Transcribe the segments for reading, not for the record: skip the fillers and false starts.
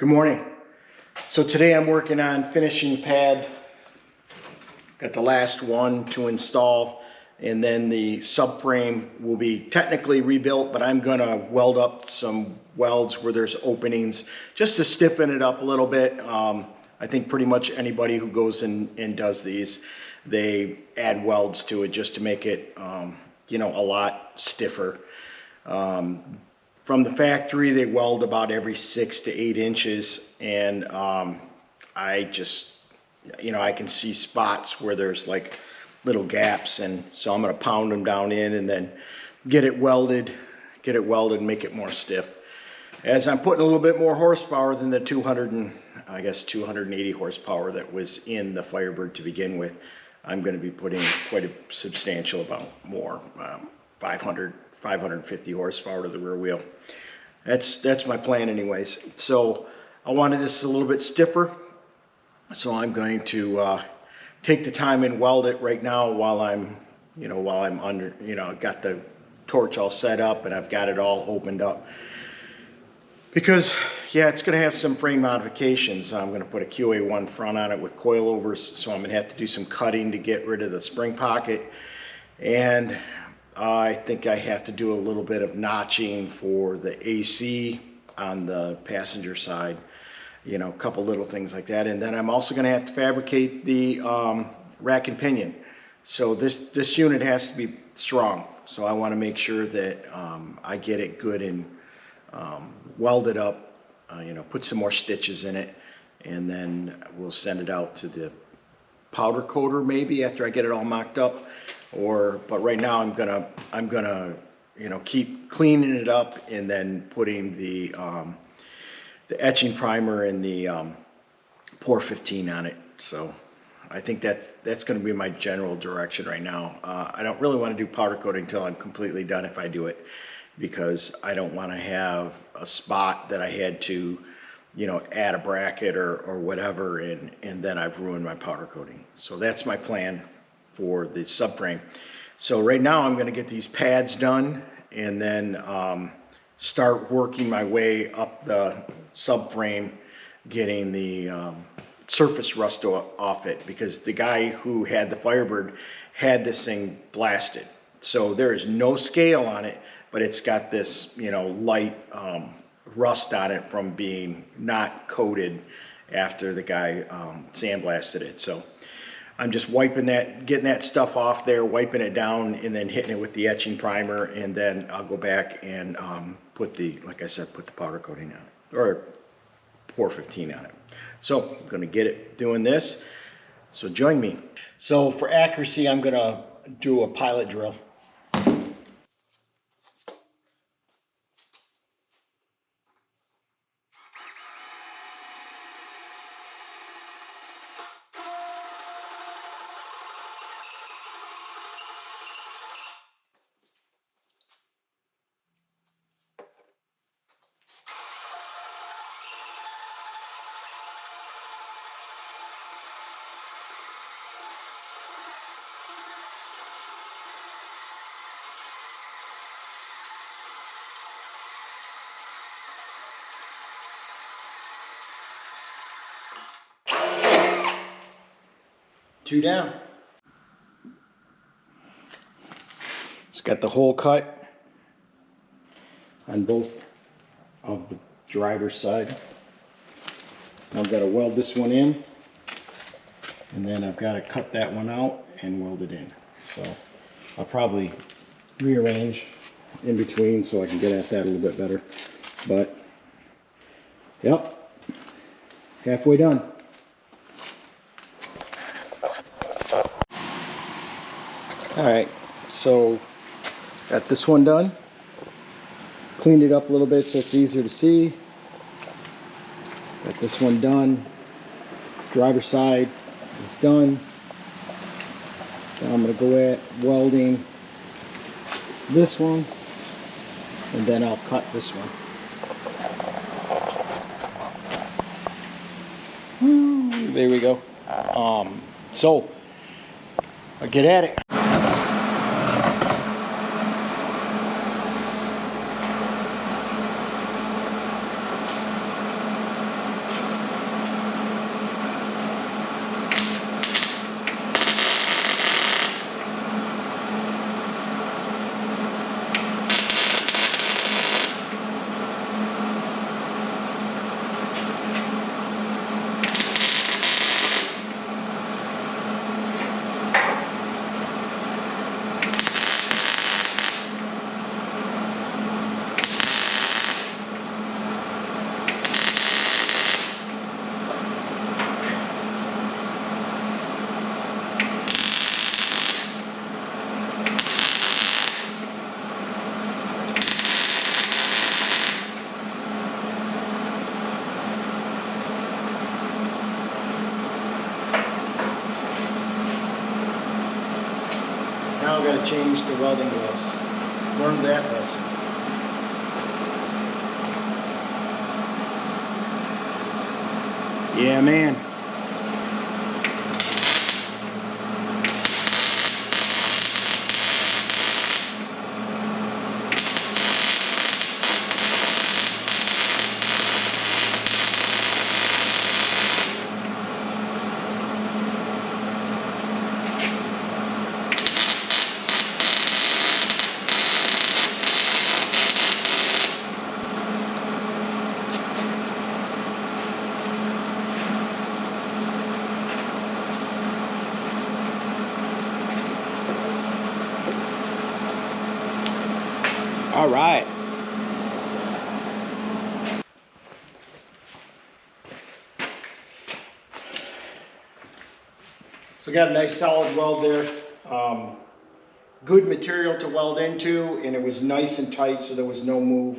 Good morning. So today I'm working on finishing pad. Got the last one to install, and then the subframe will be technically rebuilt, but I'm gonna weld up some welds where there's openings just to stiffen it up a little bit. I think pretty much anybody who goes in and does these, they add welds to it just to make it a lot stiffer. From the factory, they weld about every 6 to 8 inches, and I just, I can see spots where there's like little gaps, and so I'm gonna pound them down in and then get it welded, and make it more stiff. As I'm putting a little bit more horsepower than the 280 horsepower that was in the Firebird to begin with, I'm going to be putting quite a substantial amount more, 550 horsepower to the rear wheel. That's my plan anyways. So I wanted this a little bit stiffer, so I'm going to take the time and weld it right now while I'm under, got the torch all set up and I've got it all opened up. Because, yeah, it's going to have some frame modifications. I'm going to put a QA1 front on it with coilovers, so I'm going to have to do some cutting to get rid of the spring pocket. And I think I have to do a little bit of notching for the AC on the passenger side. A couple little things like that. And then I'm also going to have to fabricate the rack and pinion. So this unit has to be strong. So I want to make sure that I get it good and weld it up, put some more stitches in it, and then we'll send it out to the powder coater maybe after I get it all mocked up. But right now I'm gonna keep cleaning it up and then putting the etching primer and the Pour 15 on it. So I think that's going to be my general direction right now. I don't really want to do powder coating until I'm completely done if I do it, because I don't want to have a spot that I had to, add a bracket or whatever, and then I've ruined my powder coating. So that's my plan for the subframe. So right now I'm going to get these pads done and then start working my way up the subframe, getting the surface rust off it, because the guy who had the Firebird had this thing blasted. So there is no scale on it, but it's got this, light rust on it from being not coated after the guy sandblasted it. So I'm just wiping that, getting that stuff off there, wiping it down, and then hitting it with the etching primer, and then I'll go back and put the powder coating on it, or Pour 15 on it. So I'm gonna get it doing this. So join me. So for accuracy, I'm gonna do a pilot drill. Two down. It's got the hole cut on both of the driver's side. I've got to weld this one in, and then I've got to cut that one out and weld it in. So I'll probably rearrange in between so I can get at that a little bit better. But yep, halfway done. Alright, so got this one done. Cleaned it up a little bit so it's easier to see. Got this one done. Driver's side is done. Now I'm going to go at welding this one, and then I'll cut this one. There we go. So I'll get at it. change the welding gloves. Learned that lesson. Yeah, man. All right. So got a nice solid weld there. Good material to weld into, and it was nice and tight, so there was no move.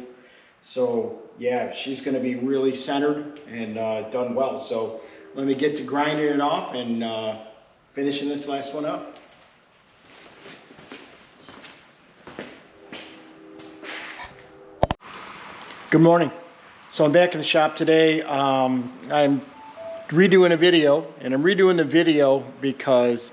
So yeah, she's going to be really centered and done well. So let me get to grinding it off and finishing this last one up. Good morning. So I'm back in the shop today. I'm redoing a video, and I'm redoing the video because,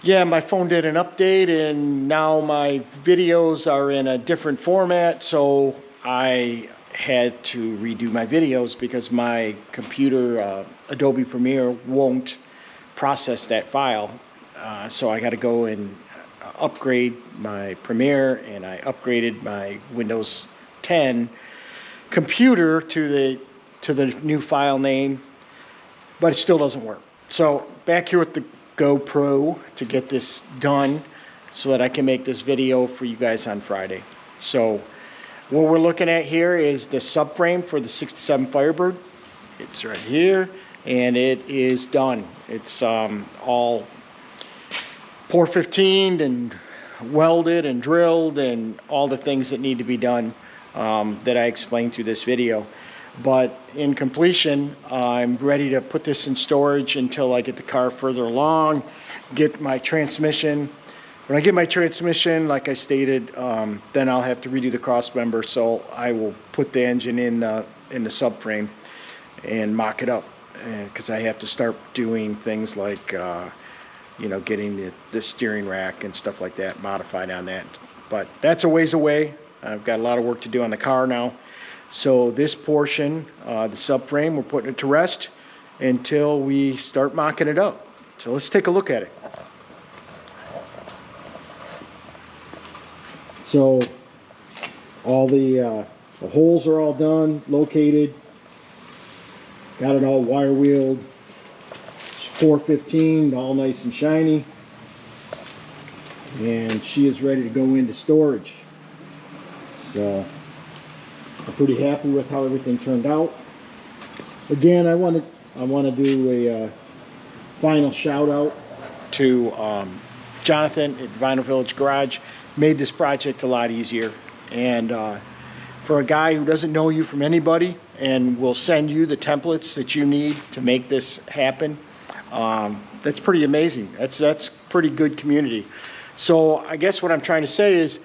yeah, my phone did an update and now my videos are in a different format, so I had to redo my videos because my computer, Adobe Premiere, won't process that file. So I got to go and upgrade my Premiere, and I upgraded my Windows 10 computer to the new file name, but it still doesn't work. So back here with the GoPro to get this done so that I can make this video for you guys on Friday. So what we're looking at here is the subframe for the 67 Firebird. It's right here, and it is done. It's all pour 15'd and welded and drilled and all the things that need to be done that I explained through this video. But in completion, I'm ready to put this in storage until I get the car further along, get my transmission. When I get my transmission, like I stated, then I'll have to redo the cross member, so I will put the engine in the subframe and mock it up, because I have to start doing things like you know, getting the steering rack and stuff like that modified on that. But that's a ways away. I've got a lot of work to do on the car now. So this portion, the subframe, we're putting it to rest until we start mocking it up. So let's take a look at it. So all the holes are all done, located. Got it all wire wheeled. 415, all nice and shiny. And she is ready to go into storage. So I'm pretty happy with how everything turned out. Again, I want to do a final shout out to Jonathan at Vinyl Village Garage. Made this project a lot easier, and for a guy who doesn't know you from anybody and will send you the templates that you need to make this happen, that's pretty amazing. That's pretty good community. So I guess what I'm trying to say is,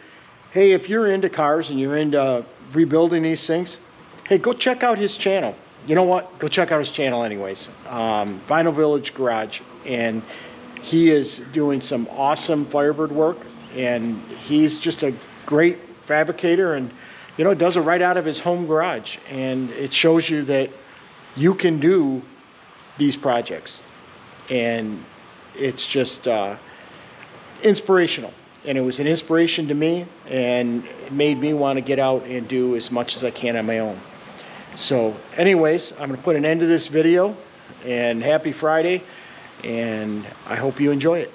hey, if you're into cars and you're into rebuilding these things, hey, go check out his channel. You know what? Go check out his channel anyways. Vinyl Village Garage. And he is doing some awesome Firebird work. And he's just a great fabricator, and, you know, does it right out of his home garage. And it shows you that you can do these projects. And it's just inspirational. And it was an inspiration to me, and it made me want to get out and do as much as I can on my own. So anyways, I'm going to put an end to this video, and happy Friday, and I hope you enjoy it.